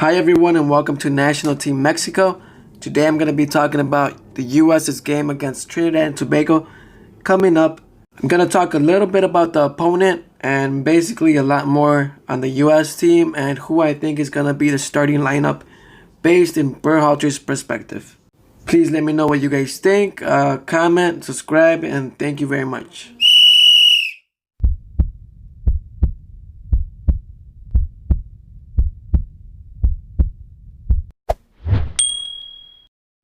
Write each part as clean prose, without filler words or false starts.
Hi everyone and welcome to National Team Mexico. Today I'm going to be talking about the US's game against Trinidad and Tobago coming up. I'm going to talk a little bit about the opponent and basically a lot more on the US team and who I think is going to be the starting lineup based in Berhalter's perspective. Please let me know what you guys think, comment, subscribe, and thank you very much.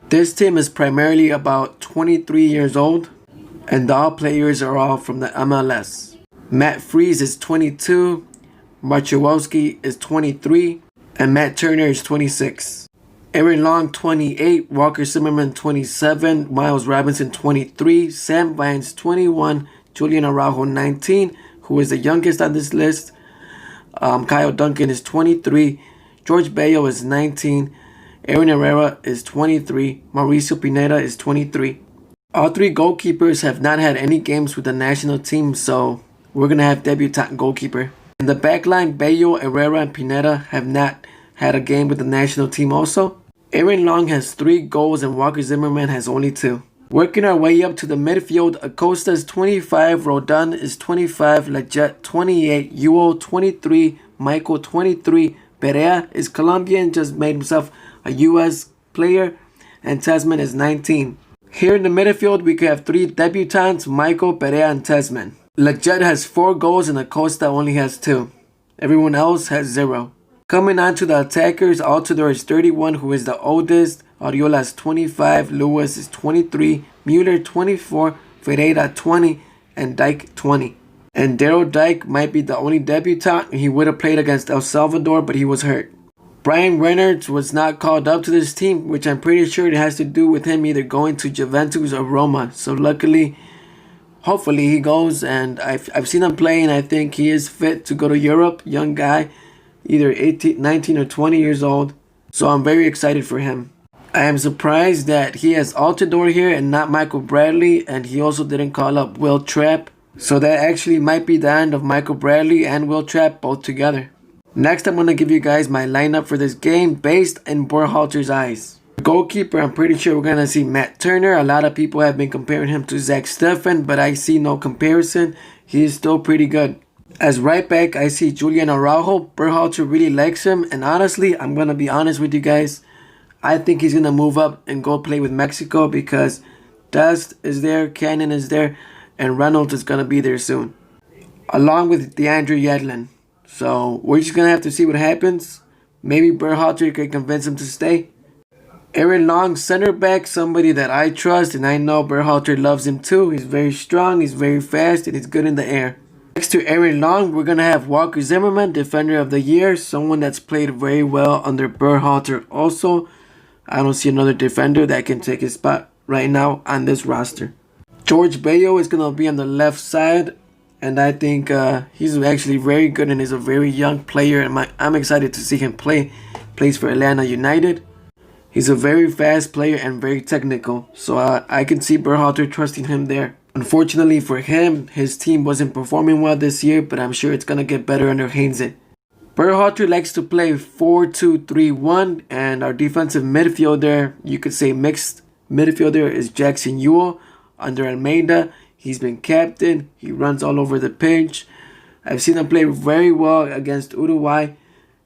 This team is primarily about 23 years old, and all players are all from the MLS. Matt Freese is 22, Marchewowski is 23, and Matt Turner is 26. Aaron Long 28, Walker Zimmerman 27, Miles Robinson 23, Sam Vines 21, Julian Araujo 19, who is the youngest on this list. Kyle Duncan is 23, George Bello is 19, Aaron Herrera is 23. Mauricio Pineda is 23. All three goalkeepers have not had any games with the national team, so we're going to have debutant goalkeeper. In the back line, Bello, Herrera, and Pineda have not had a game with the national team also. Aaron Long has 3 goals and Walker Zimmerman has only 2. Working our way up to the midfield, Acosta is 25, Rodon is 25, Leggett 28, Yuo 23, Michael 23, Perea is Colombian, just made himself a U.S. player, and Tasman is 19. Here in the midfield, we could have 3 debutants, Michael, Perea, and Tasman. Leggett has 4 goals and Acosta only has 2. Everyone else has 0. Coming on to the attackers, Altidore is 31, who is the oldest. Oriola is 25, Lewis is 23, Mueller 24, Ferreira 20, and Dyke 20. And Daryl Dyke might be the only debutant. He would have played against El Salvador, but he was hurt. Brian Reynolds was not called up to this team, which I'm pretty sure it has to do with him either going to Juventus or Roma. So luckily, hopefully he goes, and I've seen him play, and I think he is fit to go to Europe. Young guy, either 18, 19 or 20 years old. So I'm very excited for him. I am surprised that he has Altidore here and not Michael Bradley, and he also didn't call up Will Trapp. So that actually might be the end of Michael Bradley and Will Trapp both together. Next, I'm going to give you guys my lineup for this game based in Berhalter's eyes. Goalkeeper, I'm pretty sure we're going to see Matt Turner. A lot of people have been comparing him to Zach Steffen, but I see no comparison. He is still pretty good. As right back, I see Julian Araujo. Berhalter really likes him, and honestly, I'm going to be honest with you guys. I think he's going to move up and go play with Mexico because Dust is there, Cannon is there, and Reynolds is going to be there soon. Along with DeAndre Yedlin. So we're just going to have to see what happens. Maybe Berhalter could convince him to stay. Aaron Long, center back, somebody that I trust, and I know Berhalter loves him too. He's very strong, he's very fast, and he's good in the air. Next to Aaron Long, we're going to have Walker Zimmerman, Defender of the Year, someone that's played very well under Berhalter also. I don't see another defender that can take his spot right now on this roster. George Bello is going to be on the left side. And I think he's actually very good and is a very young player. And I'm excited to see him play. Plays for Atlanta United. He's a very fast player and very technical. So I can see Berhalter trusting him there. Unfortunately for him, his team wasn't performing well this year. But I'm sure it's going to get better under Heinze. Berhalter likes to play 4-2-3-1. And our defensive midfielder, you could say mixed midfielder, is Jackson Yuo under Almeida. He's been captain. He runs all over the pitch. I've seen him play very well against Uruguay.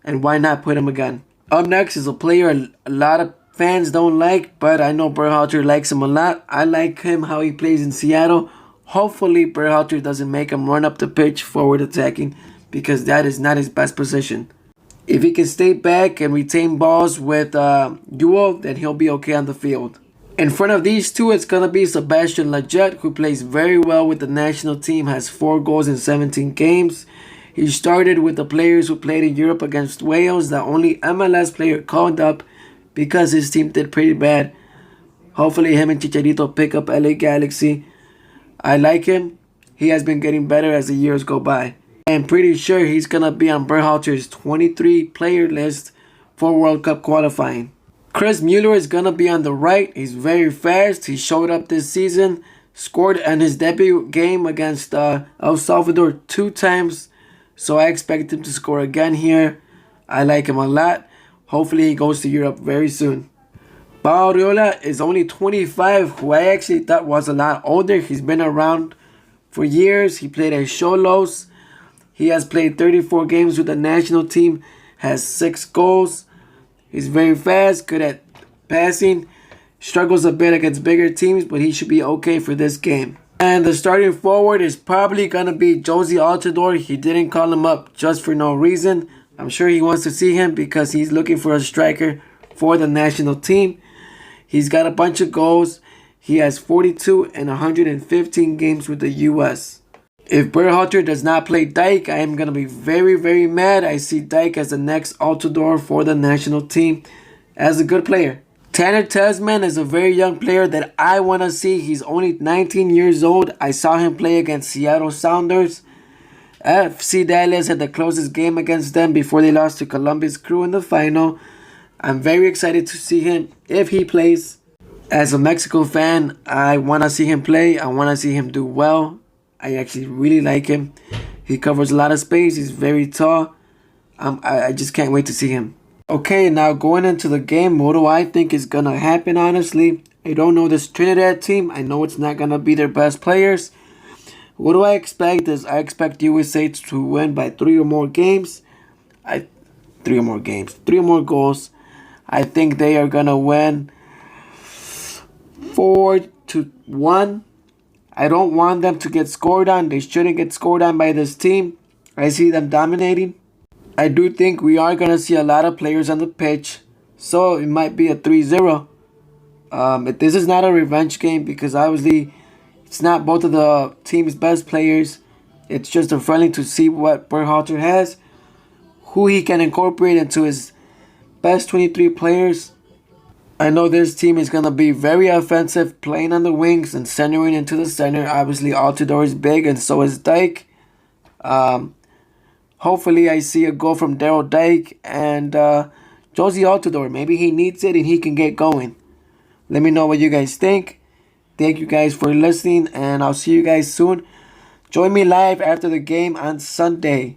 And why not put him again? Up next is a player a lot of fans don't like. But I know Berhalter likes him a lot. I like him how he plays in Seattle. Hopefully Berhalter doesn't make him run up the pitch forward attacking. Because that is not his best position. If he can stay back and retain balls with Yuo, then he'll be okay on the field. In front of these two, it's going to be Sebastian Leggett, who plays very well with the national team, has 4 goals in 17 games. He started with the players who played in Europe against Wales, the only MLS player called up because his team did pretty bad. Hopefully him and Chicharito pick up LA Galaxy. I like him. He has been getting better as the years go by. I'm pretty sure he's going to be on Berhalter's 23-player list for World Cup qualifying. Chris Mueller is going to be on the right. He's very fast. He showed up this season. Scored in his debut game against El Salvador 2 times. So I expect him to score again here. I like him a lot. Hopefully he goes to Europe very soon. Bauriola is only 25, who I actually thought was a lot older. He's been around for years. He played at Xolos. He has played 34 games with the national team, has 6 goals. He's very fast, good at passing. Struggles a bit against bigger teams, but he should be okay for this game. And the starting forward is probably going to be Josie Altidore. He didn't call him up just for no reason. I'm sure he wants to see him because he's looking for a striker for the national team. He's got a bunch of goals. He has 42 in 115 games with the U.S. If Berhalter does not play Dijk, I am going to be very, very mad. I see Dijk as the next Altidore for the national team as a good player. Tanner Tasman is a very young player that I want to see. He's only 19 years old. I saw him play against Seattle Sounders. FC Dallas had the closest game against them before they lost to Columbus Crew in the final. I'm very excited to see him if he plays. As a Mexico fan, I want to see him play. I want to see him do well. I actually really like him. He covers a lot of space. He's very tall. I just can't wait to see him. Okay, now going into the game, what do I think is going to happen, honestly? I don't know this Trinidad team. I know it's not going to be their best players. What do I expect is I expect USA to win by 3 or more games. 3 or more goals. I think they are going to win 4-1. I don't want them to get scored on. They shouldn't get scored on by this team. I see them dominating. I do think we are going to see a lot of players on the pitch. So it might be a 3-0. This is not a revenge game because obviously it's not both of the team's best players. It's just a friendly to see what Berhalter has. Who he can incorporate into his best 23 players. I know this team is going to be very offensive, playing on the wings and centering into the center. Obviously, Altidore is big and so is Dijk. Hopefully, I see a goal from Daryl Dijk and Josie Altidore. Maybe he needs it and he can get going. Let me know what you guys think. Thank you guys for listening and I'll see you guys soon. Join me live after the game on Sunday.